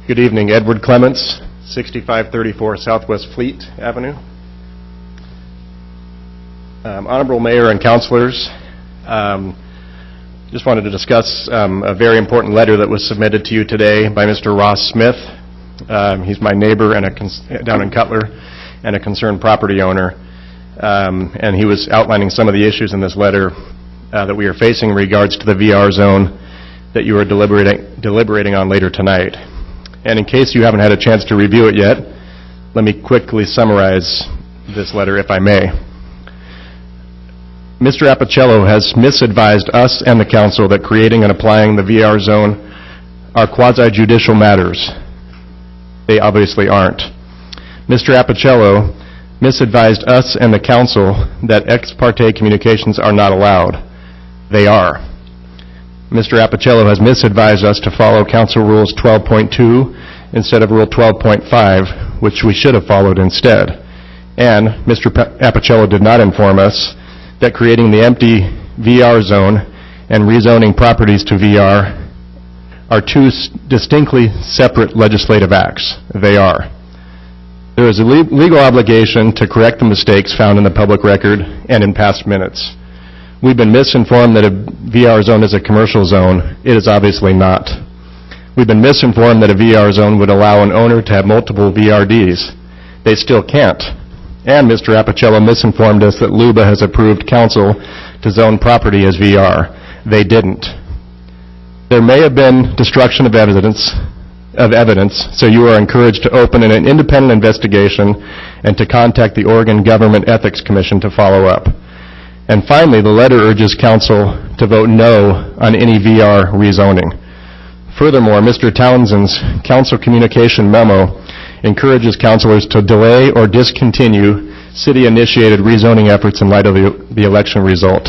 Good evening, Edward Clements, 6534 Southwest Fleet Avenue. Honorable Mayor and Councilors, just wanted to discuss a very important letter that was submitted to you today by Mr. Ross Smith. He's my neighbor and down in Cutler and a concerned property owner. And he was outlining some of the issues in this letter that we are facing in regards to the VR zone that you are deliberating on later tonight. And in case you haven't had a chance to review it yet, let me quickly summarize this letter, if I may. Mr. Appicello has misadvised us and the council that creating and applying the VR zone are quasi-judicial matters. They obviously aren't. Mr. Appicello misadvised us and the council that ex parte communications are not allowed. They are. Mr. Appicello has misadvised us to follow Council Rules 12.2 instead of Rule 12.5, which we should have followed instead. And Mr. Appicello did not inform us that creating the empty VR zone and rezoning properties to VR are two distinctly separate legislative acts. They are. There is a legal obligation to correct the mistakes found in the public record and in past minutes. We've been misinformed that a VR zone is a commercial zone. It is obviously not. We've been misinformed that a VR zone would allow an owner to have multiple VRDs. They still can't. And Mr. Appicello misinformed us that LUBA has approved council to zone property as VR. They didn't. There may have been destruction of evidence, so you are encouraged to open an independent investigation and to contact the Oregon Government Ethics Commission to follow up. And finally, the letter urges council to vote no on any VR rezoning. Furthermore, Mr. Townsend's council communication memo encourages councilors to delay or discontinue city-initiated rezoning efforts in light of the election result.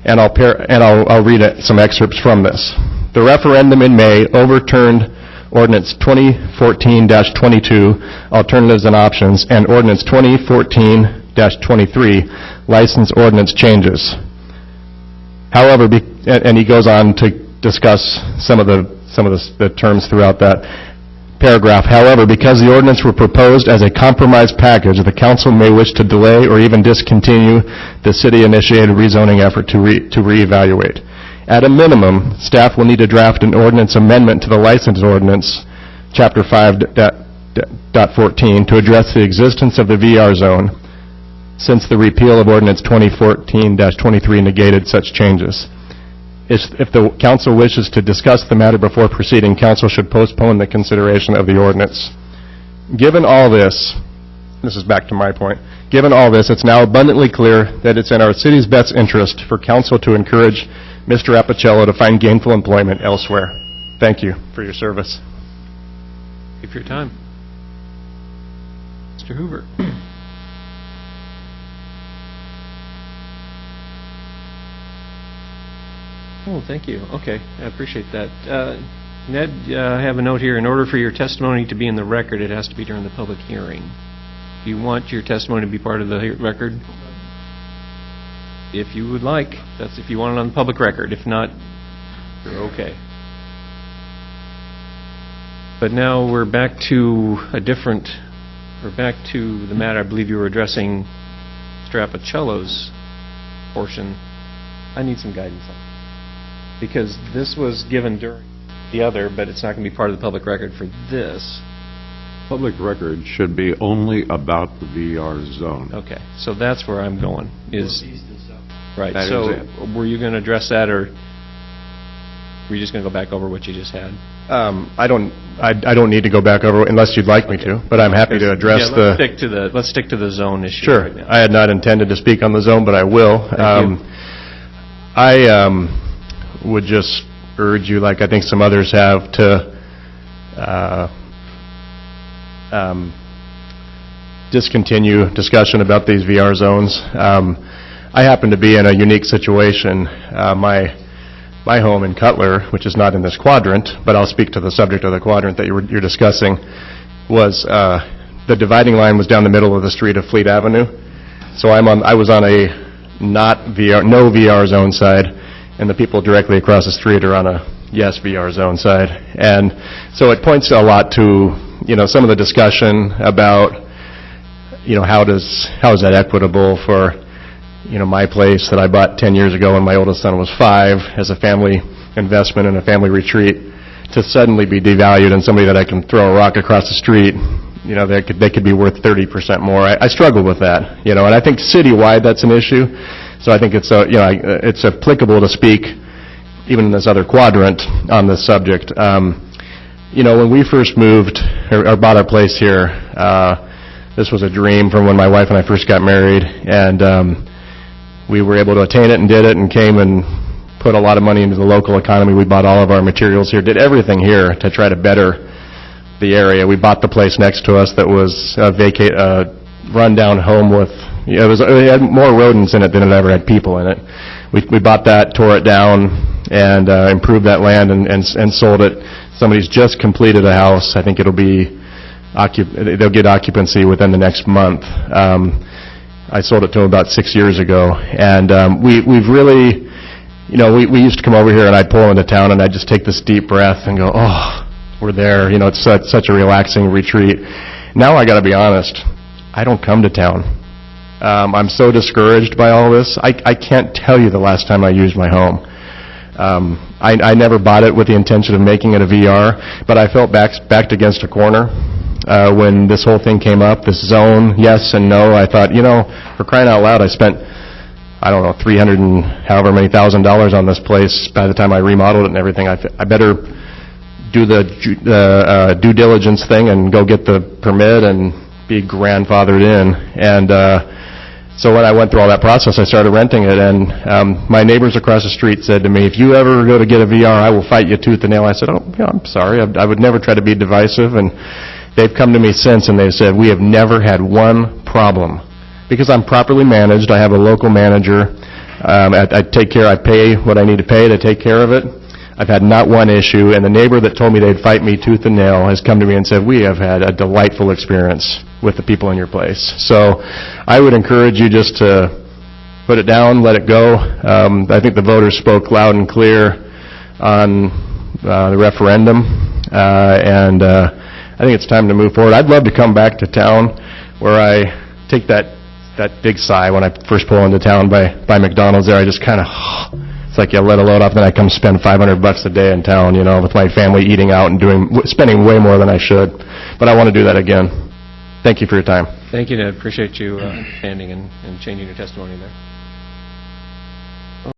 And I'll read some excerpts from this. The referendum in May overturned Ordinance 2014-22, Alternatives and Options, and Ordinance 2014-23, License Ordinance Changes. However, and he goes on to discuss some of the terms throughout that paragraph. However, because the ordinance were proposed as a compromise package, the council may wish to delay or even discontinue the city-initiated rezoning effort to reevaluate. At a minimum, staff will need to draft an ordinance amendment to the license ordinance, Chapter 5.14, to address the existence of the VR zone, since the repeal of Ordinance 2014-23 negated such changes. If the council wishes to discuss the matter before proceeding, council should postpone the consideration of the ordinance. Given all this is back to my point, given all this, it's now abundantly clear that it's in our city's best interest for council to encourage Mr. Appicello to find gainful employment elsewhere. Thank you for your service. Thank you for your time. Mr. Hoover. Oh, thank you. Okay, I appreciate that. Ned, I have a note here. In order for your testimony to be in the record, it has to be during the public hearing. Do you want your testimony to be part of the record? If you would like. That's if you want it on the public record. If not, you're okay. But now we're back to we're back to the matter I believe you were addressing, Mr. Appicello's portion. I need some guidance on it, because this was given during the other, but it's not going to be part of the public record for this. Public record should be only about the VR zone. Okay, so that's where I'm going. Right. That so is it. were you going to address that, or were you just going to go back over what you just had? I don't need to go back over unless you'd like me to, but I'm happy to address let's stick to the zone issue. Sure. Right now. I had not intended to speak on the zone, but I will. Thank you. I would just urge you, like I think some others have, to discontinue discussion about these VR zones. I happen to be in a unique situation. My home in Cutler, which is not in this quadrant, but I'll speak to the subject of the quadrant that you're discussing, was the dividing line was down the middle of the street of Fleet Avenue. So I was on a no VR zone side, and the people directly across the street are on a yes, VR zone side. And so it points a lot to, some of the discussion about, how is that equitable for, my place that I bought 10 years ago when my oldest son was 5 as a family investment and a family retreat, to suddenly be devalued, and somebody that I can throw a rock across the street, they could be worth 30% more. I struggle with that, and I think citywide that's an issue. So I think it's it's applicable to speak even in this other quadrant on this subject. When we first moved or bought our place here, this was a dream from when my wife and I first got married, and we were able to attain it and did it, and came and put a lot of money into the local economy. We bought all of our materials here, did everything here to try to better the area. We bought the place next to us that was a run-down home with, it had more rodents in it than it ever had people in it. We bought that, tore it down, and improved that land and sold it. Somebody's just completed a house. I think it'll be, they'll get occupancy within the next month. I sold it to them about 6 years ago, and we've really, we used to come over here and I'd pull into town and I'd just take this deep breath and go, oh, we're there. It's such a relaxing retreat. Now I got to be honest, I don't come to town. I'm so discouraged by all this. I can't tell you the last time I used my home. I never bought it with the intention of making it a VR, but I felt backed against a corner when this whole thing came up, this zone, yes and no. I thought, for crying out loud, I spent, I don't know, $300 and however many $1,000 on this place by the time I remodeled it and everything. I better do the due diligence thing and go get the permit and be grandfathered in. And so when I went through all that process, I started renting it, and my neighbors across the street said to me, if you ever go to get a VR, I will fight you tooth and nail. I said, oh, I'm sorry. I would never try to be divisive. And they've come to me since, and they've said, we have never had one problem. Because I'm properly managed, I have a local manager. I take care, I pay what I need to pay to take care of it. I've had not one issue, and the neighbor that told me they'd fight me tooth and nail has come to me and said, we have had a delightful experience with the people in your place. So I would encourage you just to put it down, let it go. I think the voters spoke loud and clear on the referendum, and I think it's time to move forward. I'd love to come back to town where I take that big sigh when I first pull into town by McDonald's there. I just kind of, it's like you let a load off, then I come spend $500 a day in town, with my family eating out and spending way more than I should. But I want to do that again. Thank you for your time. Thank you, Ned. Appreciate you understanding and changing your testimony there.